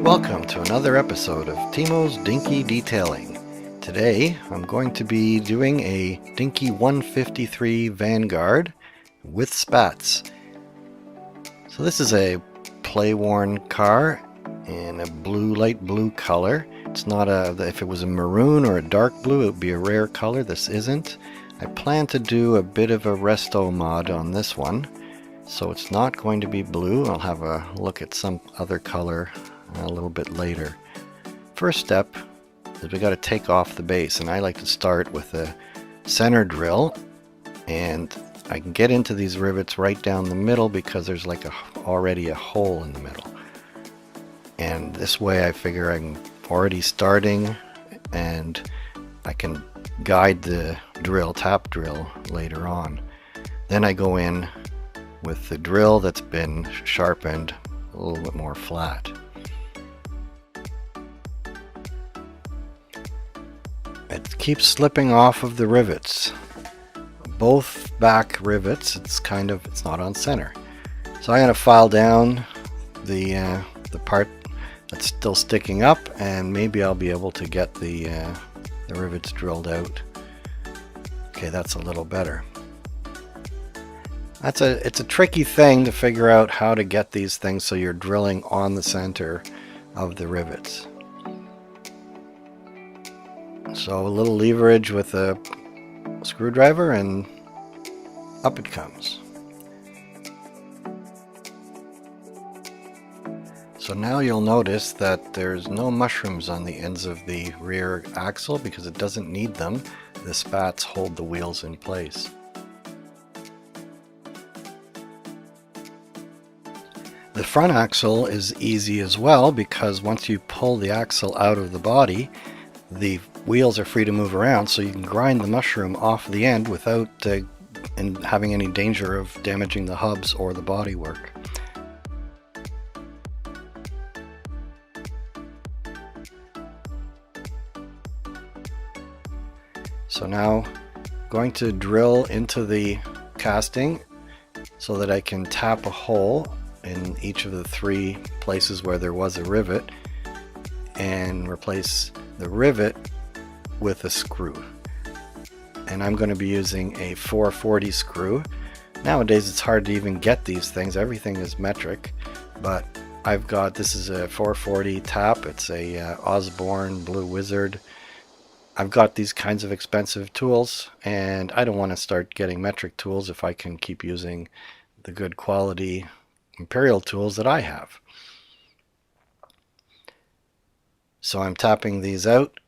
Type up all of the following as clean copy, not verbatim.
Welcome to another episode of Timo's Dinky Detailing. Today I'm going to be doing a Dinky 153 Vanguard with spats. So this is a play-worn car in a light blue color. It's not if it was a maroon or a dark blue, it would be a rare color. This isn't. I plan to do a bit of a Resto-Mod on this one, so it's not going to be blue. I'll have a look at some other color a little bit later. First step is we got to take off the base, and I like to start with a center drill, and I can get into these rivets right down the middle because there's like already a hole in the middle, and this way I figure I'm already starting and I can guide the tap drill later on. Then I go in with the drill that's been sharpened a little bit more flat. It keeps slipping off of the rivets. Both back rivets, it's not on center. So I'm going to file down the part that's still sticking up, and maybe I'll be able to get the rivets drilled out. Okay, that's a little better. It's a tricky thing to figure out how to get these things so you're drilling on the center of the rivets. So a little leverage with a screwdriver and up it comes. So now you'll notice that there's no mushrooms on the ends of the rear axle because it doesn't need them. The spats hold the wheels in place. The front axle is easy as well because once you pull the axle out of the body, the wheels are free to move around, so you can grind the mushroom off the end without having any danger of damaging the hubs or the bodywork. So now I'm going to drill into the casting so that I can tap a hole in each of the three places where there was a rivet and replace the rivet with a screw. And I'm going to be using a 440 screw. Nowadays it's hard to even get these things, everything is metric, but this is a 440 tap. It's a Osborne Blue Wizard. I've got these kinds of expensive tools, and I don't want to start getting metric tools if I can keep using the good quality Imperial tools that I have. So I'm tapping these out,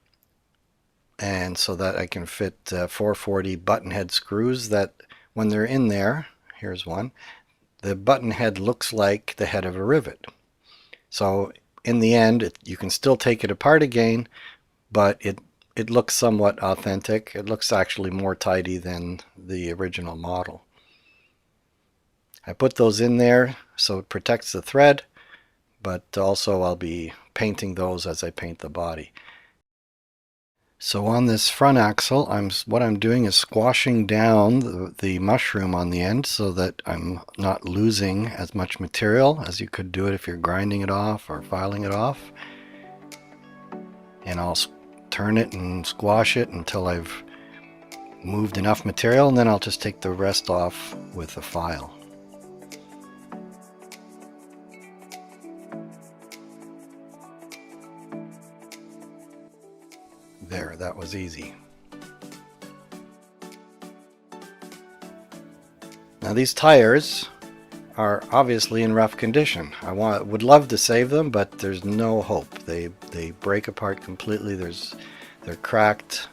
and so that I can fit 440 button head screws that when they're in there, here's one, the button head looks like the head of a rivet. So in the end, you can still take it apart again, but it looks somewhat authentic. It looks actually more tidy than the original model. I put those in there so it protects the thread, but also I'll be painting those as I paint the body. So on this front axle, what I'm doing is squashing down the mushroom on the end so that I'm not losing as much material as you could do it if you're grinding it off or filing it off. And I'll turn it and squash it until I've moved enough material, and then I'll just take the rest off with a file. There, that was easy. Now these tires are obviously in rough condition. Would love to save them, but there's no hope. They break apart completely. They're cracked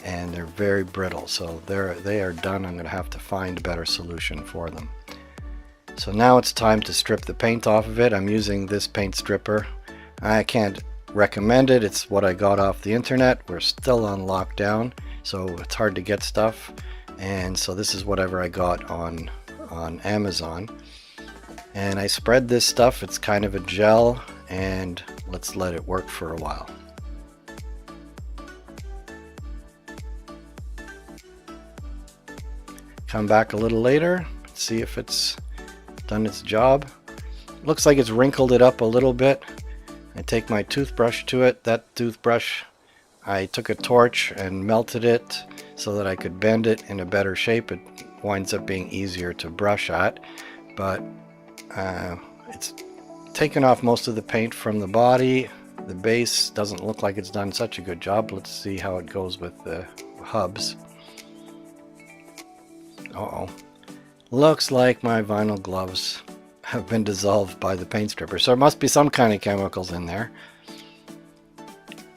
and they're very brittle. So they are done. I'm going to have to find a better solution for them. So now it's time to strip the paint off of it. I'm using this paint stripper. I can't recommend it. It's what I got off the internet. We're still on lockdown, so it's hard to get stuff, and so this is whatever I got on Amazon. And I spread this stuff. It's kind of a gel, and let's let it work for a while. Come back a little later, see if it's done its job. Looks like it's wrinkled it up a little bit. I take my toothbrush to it. That toothbrush, I took a torch and melted it so that I could bend it in a better shape. It winds up being easier to brush at, but it's taken off most of the paint from the body. The base doesn't look like it's done such a good job. Let's see how it goes with the hubs. Uh-oh. Looks like my vinyl gloves have been dissolved by the paint stripper, so there must be some kind of chemicals in there.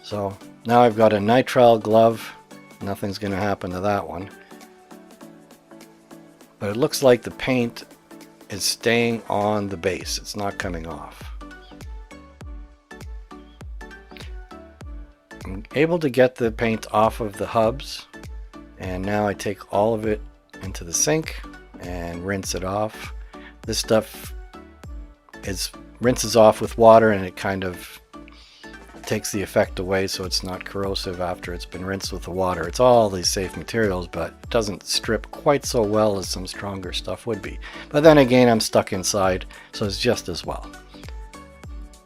So now I've got a nitrile glove. Nothing's going to happen to that one. But it looks like the paint is staying on the base. It's not coming off. I'm able to get the paint off of the hubs, and now I take all of it into the sink and rinse it off. This stuff rinses off with water, and it kind of takes the effect away, so it's not corrosive after it's been rinsed with the water. It's all these safe materials, but it doesn't strip quite so well as some stronger stuff would be. But then again, I'm stuck inside, so it's just as well.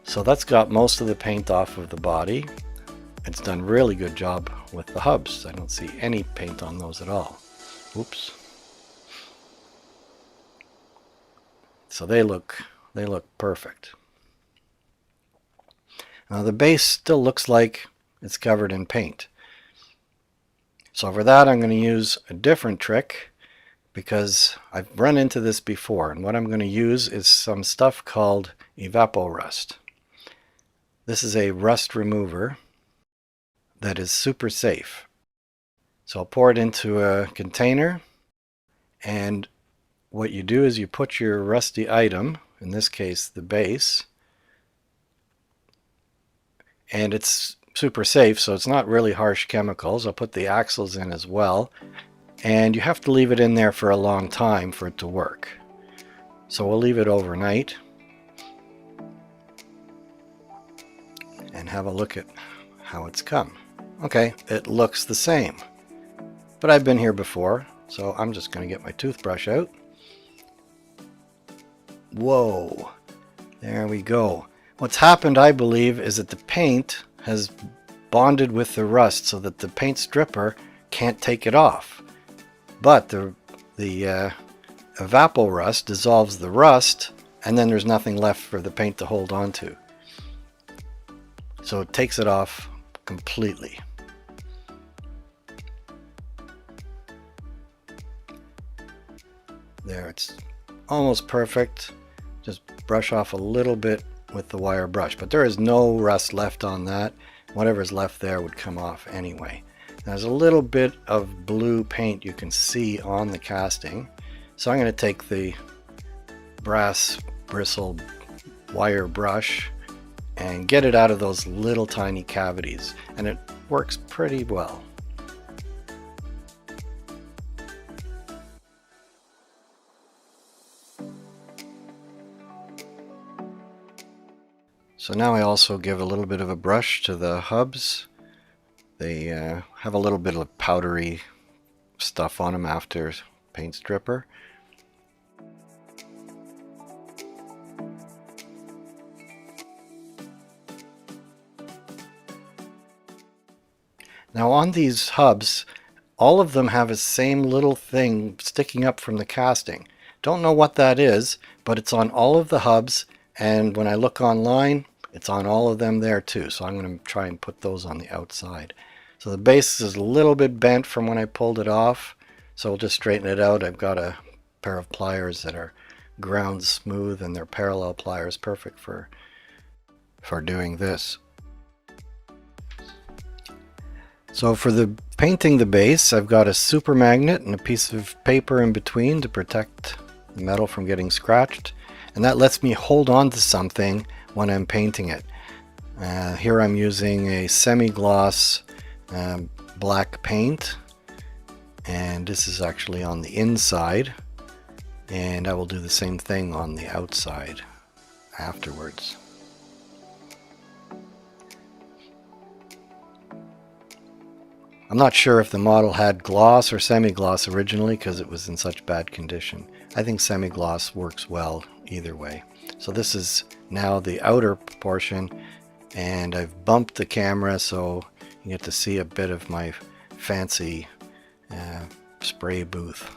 So that's got most of the paint off of the body. It's done a really good job with the hubs. I don't see any paint on those at all. Oops. So they look perfect. Now the base still looks like it's covered in paint. So for that I'm going to use a different trick, because I've run into this before, and what I'm going to use is some stuff called Evapo-Rust. This is a rust remover that is super safe. So I'll pour it into a container, and what you do is you put your rusty item, in this case the base, and it's super safe, so it's not really harsh chemicals. I'll put the axles in as well, and you have to leave it in there for a long time for it to work. So we'll leave it overnight and have a look at how it's come. Okay, it looks the same, but I've been here before, so I'm just going to get my toothbrush out. Whoa, there we go. What's happened, I believe, is that the paint has bonded with the rust so that the paint stripper can't take it off. But the Evapo-Rust dissolves the rust, and then there's nothing left for the paint to hold on to. So it takes it off completely. There, it's almost perfect. Just brush off a little bit with the wire brush, but there is no rust left on that. Whatever's left there would come off anyway. There's a little bit of blue paint you can see on the casting, so I'm going to take the brass bristle wire brush and get it out of those little tiny cavities, and it works pretty well. So now I also give a little bit of a brush to the hubs. They have a little bit of powdery stuff on them after paint stripper. Now on these hubs, all of them have the same little thing sticking up from the casting. Don't know what that is, but it's on all of the hubs, and when I look online, it's on all of them there too. So I'm going to try and put those on the outside. So the base is a little bit bent from when I pulled it off, so we'll just straighten it out. I've got a pair of pliers that are ground smooth, and they're parallel pliers, perfect for doing this. So for the painting the base, I've got a super magnet and a piece of paper in between to protect the metal from getting scratched, and that lets me hold on to something when I'm painting it. Here I'm using a semi-gloss black paint, and this is actually on the inside, and I will do the same thing on the outside afterwards. I'm not sure if the model had gloss or semi-gloss originally because it was in such bad condition. I think semi-gloss works well either way. So this is now the outer portion, and I've bumped the camera so you get to see a bit of my fancy spray booth.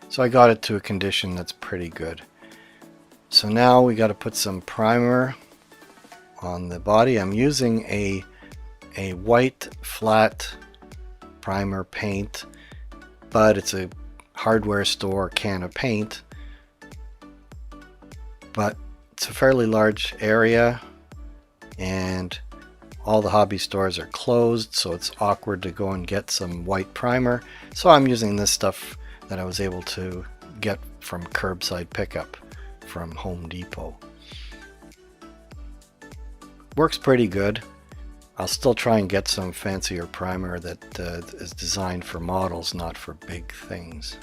So I got it to a condition that's pretty good. So now we got to put some primer on the body. I'm using a white flat primer paint, but it's a hardware store can of paint, but it's a fairly large area and all the hobby stores are closed, so it's awkward to go and get some white primer. So I'm using this stuff that I was able to get from curbside pickup from Home Depot. Works pretty good. I'll still try and get some fancier primer that is designed for models, not for big things.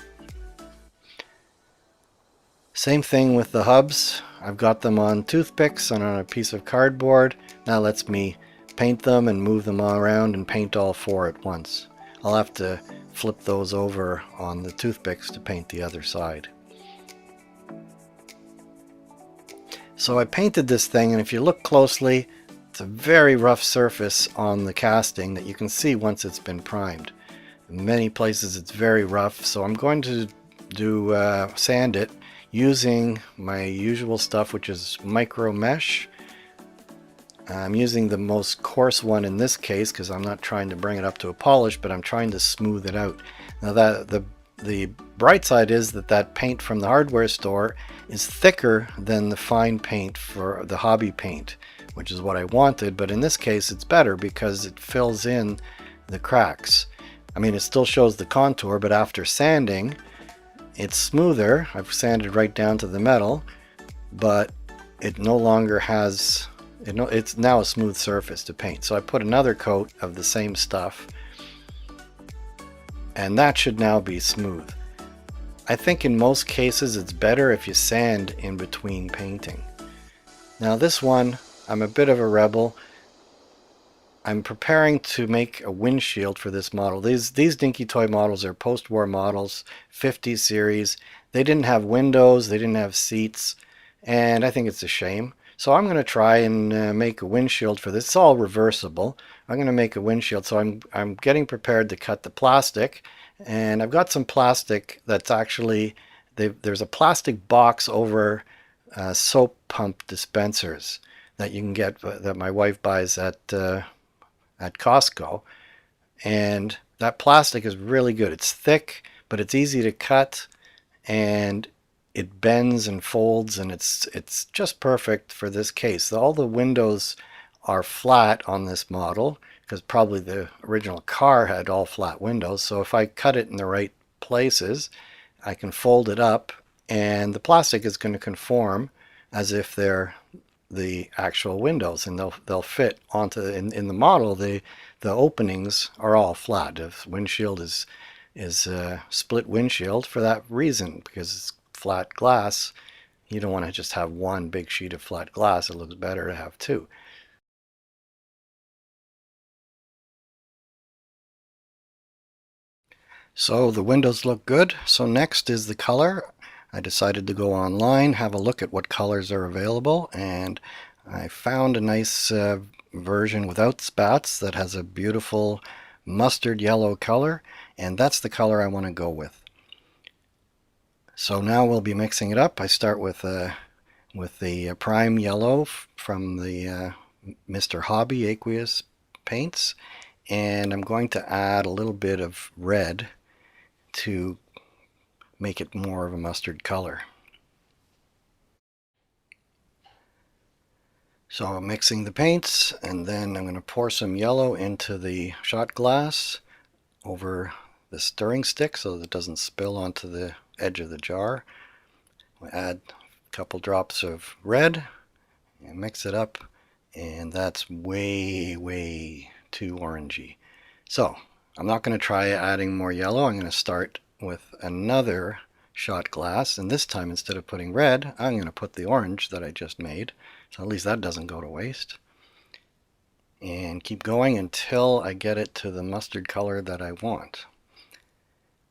Same thing with the hubs. I've got them on toothpicks and on a piece of cardboard. That lets me paint them and move them all around and paint all four at once. I'll have to flip those over on the toothpicks to paint the other side. So I painted this thing, and if you look closely, it's a very rough surface on the casting that you can see once it's been primed. In many places it's very rough, so I'm going to sand it using my usual stuff, which is micro mesh. I'm using the most coarse one in this case because I'm not trying to bring it up to a polish, but I'm trying to smooth it out. Now the bright side is that paint from the hardware store is thicker than the fine paint for the hobby paint, which is what I wanted, but in this case it's better because it fills in the cracks. I mean, it still shows the contour, but after sanding it's smoother. I've sanded right down to the metal, but it no longer has, it's now a smooth surface to paint. So I put another coat of the same stuff, and that should now be smooth. I think in most cases it's better if you sand in between painting. Now this one, I'm a bit of a rebel. I'm preparing to make a windshield for this model. These Dinky toy models are post-war models, 50 series. They didn't have windows, they didn't have seats, and I think it's a shame. So I'm going to try and make a windshield for this. It's all reversible. I'm going to make a windshield, so I'm getting prepared to cut the plastic, and I've got some plastic that's actually, there's a plastic box over soap pump dispensers that you can get, that my wife buys at Costco, and that plastic is really good. It's thick, but it's easy to cut, and it bends and folds, and it's just perfect for this case. All the windows are flat on this model because probably the original car had all flat windows, so if I cut it in the right places I can fold it up, and the plastic is going to conform as if they're the actual windows, and they'll fit onto in the model. The openings are all flat. The windshield is split windshield for that reason, because it's flat glass. You don't want to just have one big sheet of flat glass. It looks better to have two. So the windows look good. So next is the color. I decided to go online, have a look at what colors are available, and I found a nice version without spats that has a beautiful mustard yellow color, and that's the color I want to go with. So now we'll be mixing it up. I start with the prime yellow from the Mr. Hobby Aqueous paints, and I'm going to add a little bit of red to make it more of a mustard color. So I'm mixing the paints, and then I'm going to pour some yellow into the shot glass over the stirring stick so that it doesn't spill onto the edge of the jar. We'll add a couple drops of red and mix it up, and that's way too orangey. So I'm not going to try adding more yellow. I'm going to start with another shot glass, and this time instead of putting red I'm going to put the orange that I just made, so at least that doesn't go to waste, and keep going until I get it to the mustard color that I want.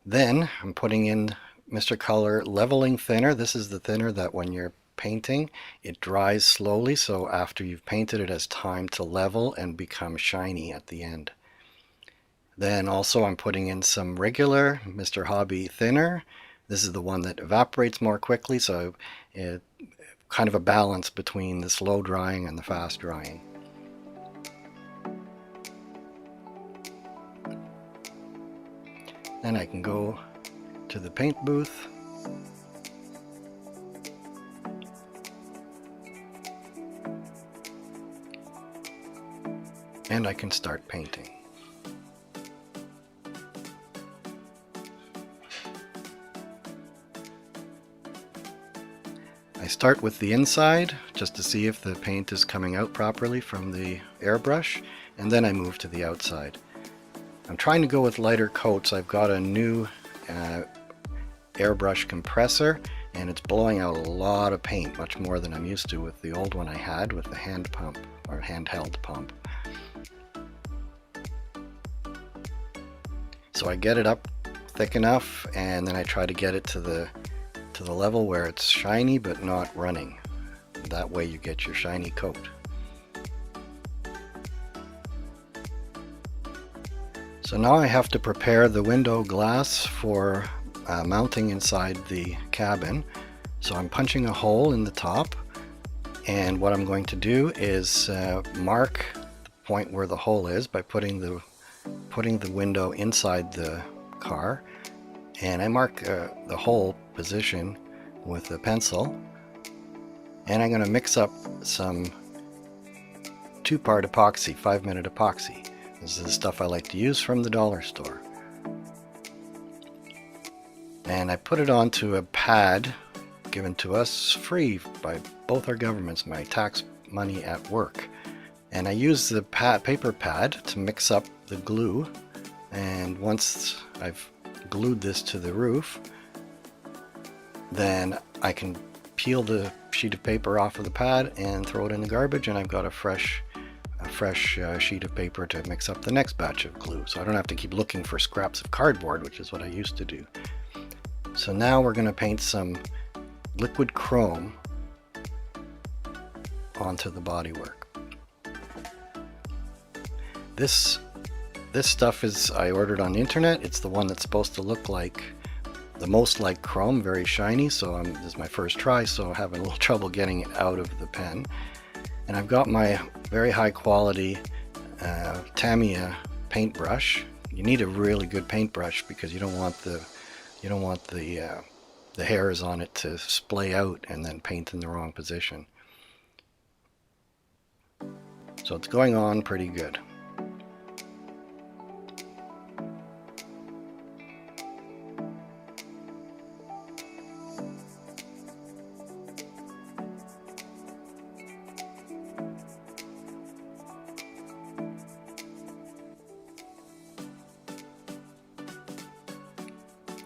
Then I'm putting in Mr. Color leveling thinner. This is the thinner that when you're painting, it dries slowly, so after you've painted it has time to level and become shiny at the end. Then also I'm putting in some regular Mr. Hobby thinner. This is the one that evaporates more quickly, so it kind of a balance between the slow drying and the fast drying. Then I can go to the paint booth and I can start painting. I start with the inside just to see if the paint is coming out properly from the airbrush, and then I move to the outside. I'm trying to go with lighter coats. I've got a new airbrush compressor and it's blowing out a lot of paint, much more than I'm used to with the old one I had with the hand pump or handheld pump. So I get it up thick enough and then I try to get it to the level where it's shiny but not running. That way you get your shiny coat. So now I have to prepare the window glass for mounting inside the cabin. So I'm punching a hole in the top, and what I'm going to do is mark the point where the hole is by putting the window inside the car, and I mark the hole position with a pencil, and I'm going to mix up some 2-part epoxy, 5-minute epoxy. This is the stuff I like to use from the dollar store. And I put it onto a pad given to us free by both our governments, my tax money at work. And I use the paper pad to mix up the glue, and once I've glued this to the roof, then I can peel the sheet of paper off of the pad and throw it in the garbage, and I've got a fresh sheet of paper to mix up the next batch of glue. So I don't have to keep looking for scraps of cardboard, which is what I used to do. So now we're going to paint some liquid chrome onto the bodywork. This stuff is I ordered on the internet. It's the one that's supposed to look like the most like chrome, very shiny. So this is my first try, so I'm having a little trouble getting it out of the pen. And I've got my very high quality Tamiya paintbrush. You need a really good paintbrush because you don't want the hairs on it to splay out and then paint in the wrong position. So it's going on pretty good.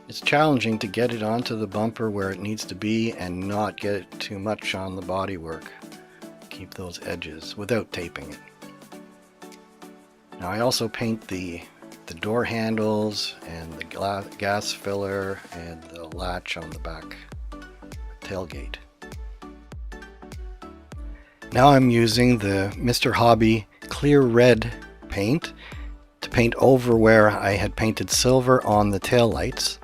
It's challenging to get it onto the bumper where it needs to be and not get it too much on the bodywork. Keep those edges without taping it. Now I also paint the door handles and the gas filler and the latch on the back tailgate. Now I'm using the Mr. Hobby clear red paint to paint over where I had painted silver on the taillights.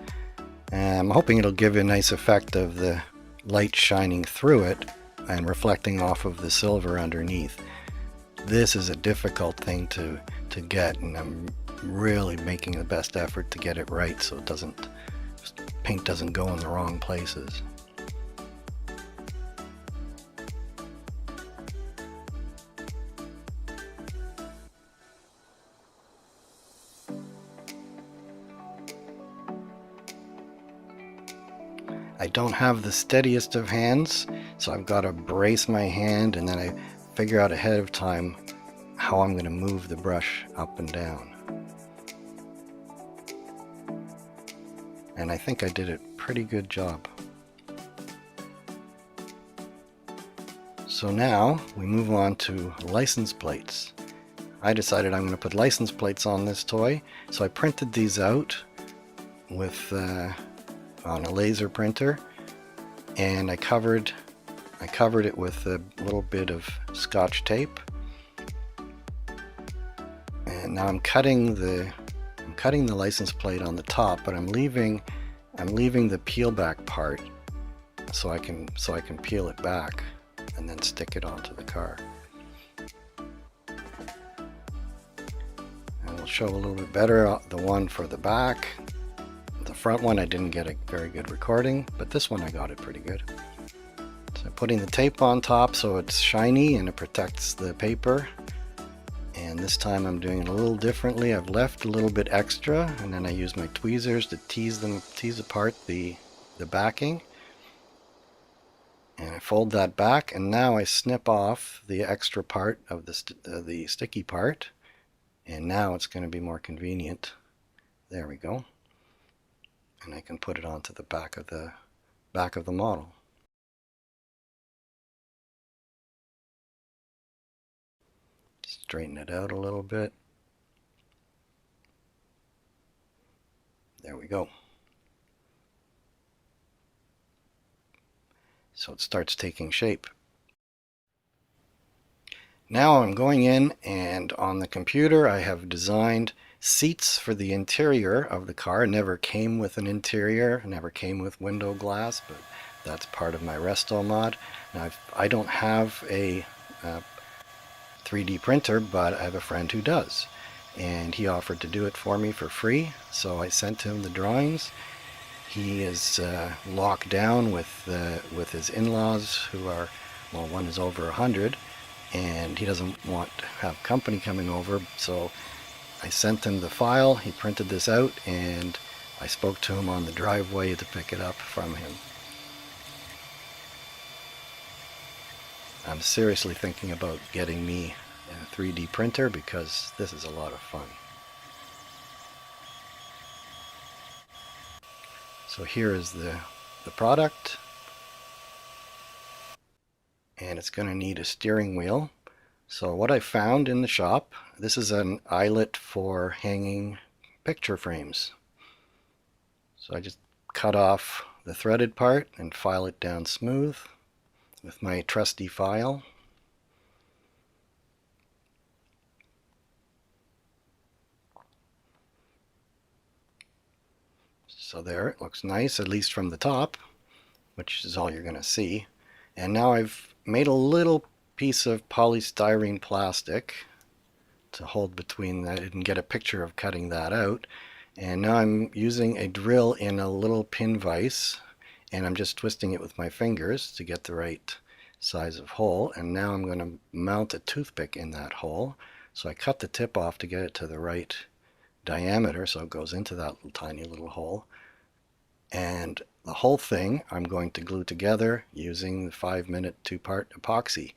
I'm hoping it'll give a nice effect of the light shining through it and reflecting off of the silver underneath. This is a difficult thing to get, and I'm really making the best effort to get it right so paint doesn't go in the wrong places. I don't have the steadiest of hands, so I've got to brace my hand, and then I figure out ahead of time how I'm going to move the brush up and down. And I think I did a pretty good job. So now we move on to license plates. I decided I'm going to put license plates on this toy, so I printed these out with on a laser printer, and I covered it with a little bit of Scotch tape. And now I'm cutting the license plate on the top, but I'm leaving the peel back part so I can peel it back and then stick it onto the car. And we'll show a little bit better the one for the back. The front one I didn't get a very good recording, but this one I got it pretty good. So I'm putting the tape on top so it's shiny and it protects the paper. And this time I'm doing it a little differently. I've left a little bit extra, and then I use my tweezers to tease apart the backing. And I fold that back, and now I snip off the extra part of the sticky part, and now it's going to be more convenient. There we go. And I can put it onto the back of the model. Straighten it out a little bit. There we go. So it starts taking shape. Now I'm going in, and on the computer I have designed seats for the interior of the car. It never came with an interior, never came with window glass, but that's part of my Resto-Mod. Now I don't have a 3D printer, but I have a friend who does, and he offered to do it for me for free, so I sent him the drawings. He is locked down with his in-laws, who are, well, one is over 100, and he doesn't want to have company coming over, so I sent him the file. He printed this out, and I spoke to him on the driveway to pick it up from him. I'm seriously thinking about getting me a 3D printer because this is a lot of fun. So here is the product, and it's going to need a steering wheel. So what I found in the shop, this is an eyelet for hanging picture frames. So I just cut off the threaded part and file it down smooth with my trusty file. So there, it looks nice, at least from the top, which is all you're going to see. And now I've made a little piece of polystyrene plastic to hold between that. I didn't get a picture of cutting that out. And now I'm using a drill in a little pin vise, and I'm just twisting it with my fingers to get the right size of hole. And now I'm going to mount a toothpick in that hole. So I cut the tip off to get it to the right diameter, so it goes into that little tiny little hole. And the whole thing I'm going to glue together using the 5-minute 2-part epoxy,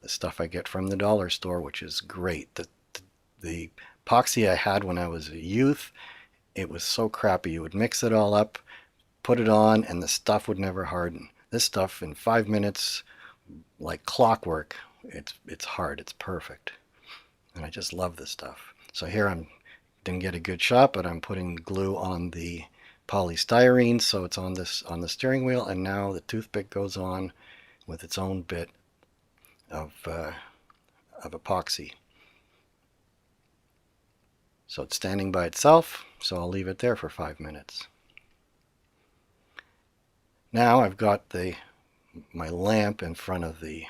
the stuff I get from the dollar store, which is great. The epoxy I had when I was a youth, it was so crappy. You would mix it all up, put it on, and the stuff would never harden. This stuff in 5 minutes, like clockwork, it's hard, it's perfect. And I just love this stuff. So here didn't get a good shot, but I'm putting glue on the polystyrene, so it's on the steering wheel, and now the toothpick goes on with its own bit of epoxy. So it's standing by itself, so I'll leave it there for 5 minutes. Now I've got my lamp in front of the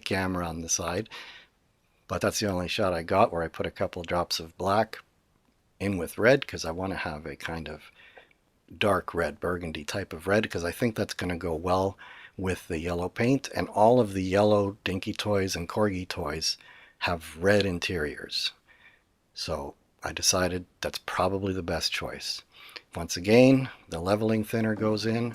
camera on the side, but that's the only shot I got where I put a couple drops of black in with red, because I want to have a kind of dark red, burgundy type of red, because I think that's going to go well with the yellow paint. And all of the yellow Dinky toys and Corgi toys have red interiors, so I decided that's probably the best choice. Once again, the leveling thinner goes in,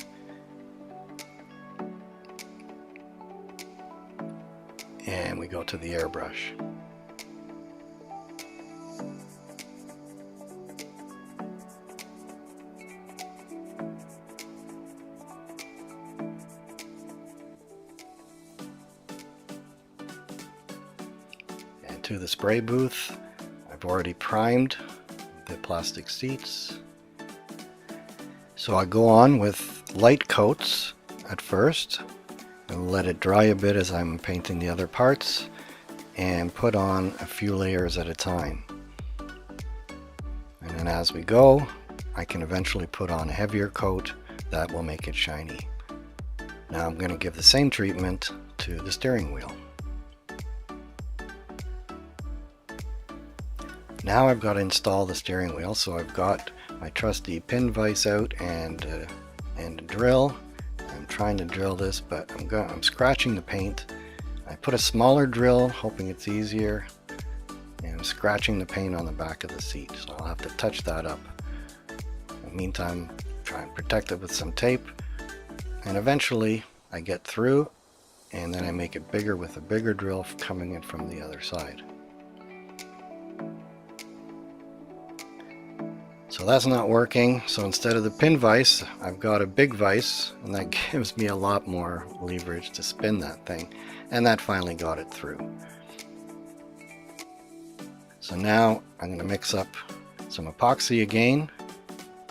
and we go to the airbrush. To the spray booth. I've already primed the plastic seats. So I go on with light coats at first and let it dry a bit as I'm painting the other parts, and put on a few layers at a time. And then as we go, I can eventually put on a heavier coat that will make it shiny. Now I'm going to give the same treatment to the steering wheel. Now I've got to install the steering wheel, so I've got my trusty pin vise out and a drill. I'm trying to drill this, but I'm scratching the paint. I put a smaller drill, hoping it's easier, and I'm scratching the paint on the back of the seat, so I'll have to touch that up. In the meantime, try and protect it with some tape, and eventually I get through, and then I make it bigger with a bigger drill coming in from the other side. So that's not working, so instead of the pin vise, I've got a big vise, and that gives me a lot more leverage to spin that thing, and that finally got it through. So now I'm going to mix up some epoxy again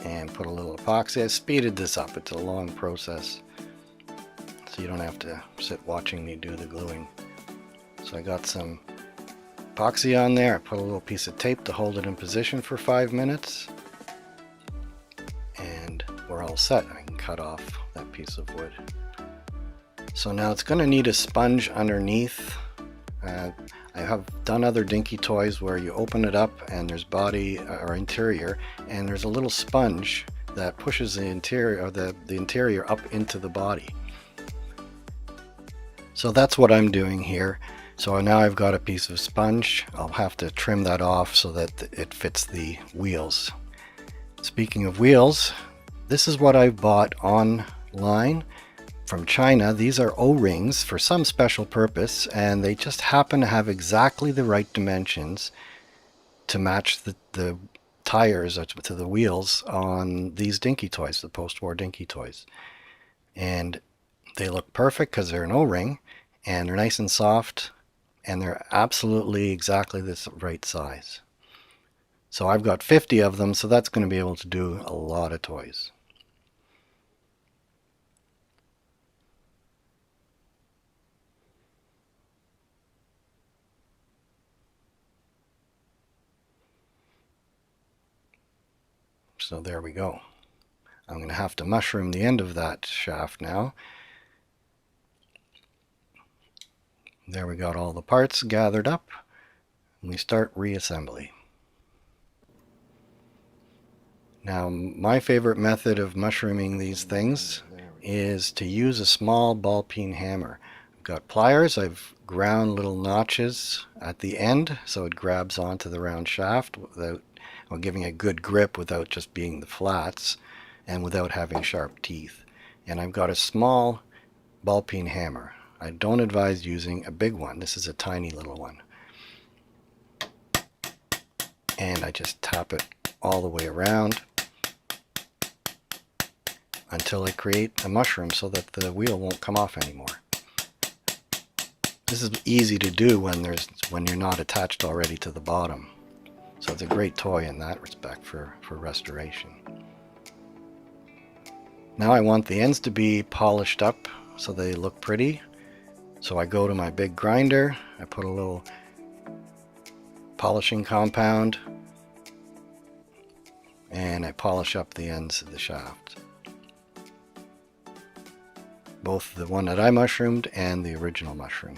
and put a little epoxy. I speeded this up, it's a long process, so you don't have to sit watching me do the gluing. So I got some epoxy on there. I put a little piece of tape to hold it in position for 5 minutes. We're all set. I can cut off that piece of wood. So now it's going to need a sponge underneath. I have done other Dinky toys where you open it up and there's body or interior, and there's a little sponge that pushes the interior, or the interior up into the body. So that's what I'm doing here. So now I've got a piece of sponge. I'll have to trim that off so that it fits the wheels. Speaking of wheels, this is what I bought online from China. These are O-rings for some special purpose, and they just happen to have exactly the right dimensions to match the tires to the wheels on these Dinky toys, the post-war Dinky toys. And they look perfect because they're an O-ring, and they're nice and soft, and they're absolutely exactly the right size. So I've got 50 of them, so that's going to be able to do a lot of toys. So there we go. I'm going to have to mushroom the end of that shaft now. There we got all the parts gathered up, and we start reassembly. Now, my favorite method of mushrooming these things is to use a small ball peen hammer. I've got pliers. I've ground little notches at the end so it grabs onto the round shaft without giving a good grip, without just being the flats and without having sharp teeth. And I've got a small ball peen hammer. I don't advise using a big one. This is a tiny little one. And I just tap it all the way around until I create a mushroom so that the wheel won't come off anymore. This is easy to do when you're not attached already to the bottom. So it's a great toy in that respect for restoration. Now I want the ends to be polished up so they look pretty. So I go to my big grinder, I put a little polishing compound, and I polish up the ends of the shaft. Both the one that I mushroomed and the original mushroom.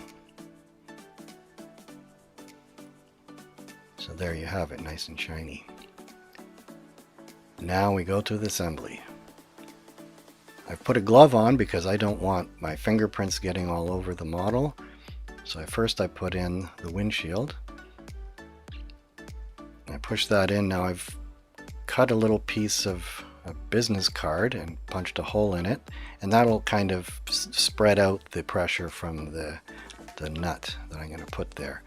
So there you have it, nice and shiny. Now we go to the assembly. I've put a glove on because I don't want my fingerprints getting all over the model. So first I put in the windshield. I push that in. Now I've cut a little piece of a business card and punched a hole in it, and that'll kind of spread out the pressure from the nut that I'm going to put there.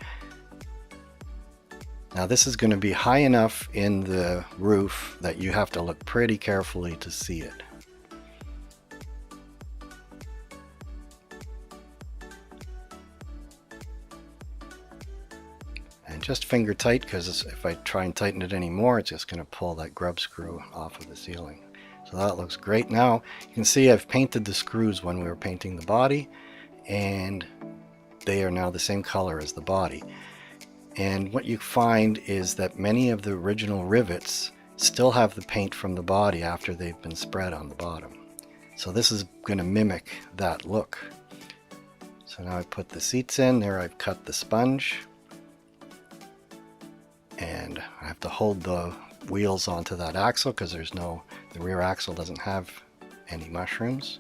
Now this is going to be high enough in the roof that you have to look pretty carefully to see it. And just finger tight, because if I try and tighten it anymore, it's just going to pull that grub screw off of the ceiling. So that looks great. Now you can see I've painted the screws when we were painting the body, and they are now the same color as the body. And what you find is that many of the original rivets still have the paint from the body after they've been spread on the bottom. So this is going to mimic that look. So now I put the seats in. There I've cut the sponge. And I have to hold the wheels onto that axle because the rear axle doesn't have any mushrooms.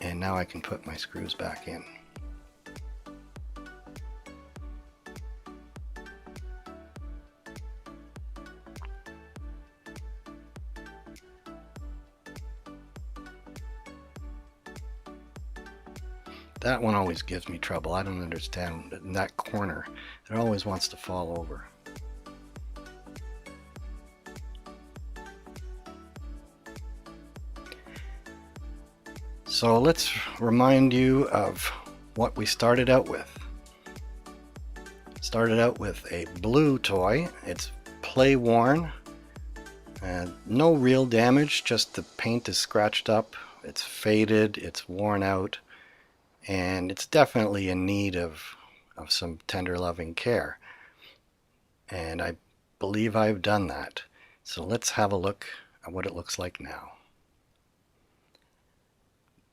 And now I can put my screws back in. That one always gives me trouble. I don't understand. In that corner, it always wants to fall over. So let's remind you of what we started out with. Started out with a blue toy. It's play worn. No real damage, just the paint is scratched up. It's faded, it's worn out. And it's definitely in need of some tender loving care. And I believe I've done that. So let's have a look at what it looks like now.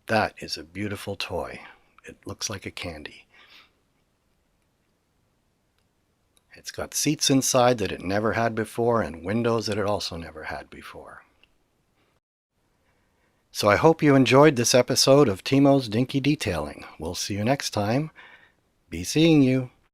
That is a beautiful toy. It looks like a candy. It's got seats inside that it never had before and windows that it also never had before. So I hope you enjoyed this episode of Timo's Dinky Detailing. We'll see you next time. Be seeing you.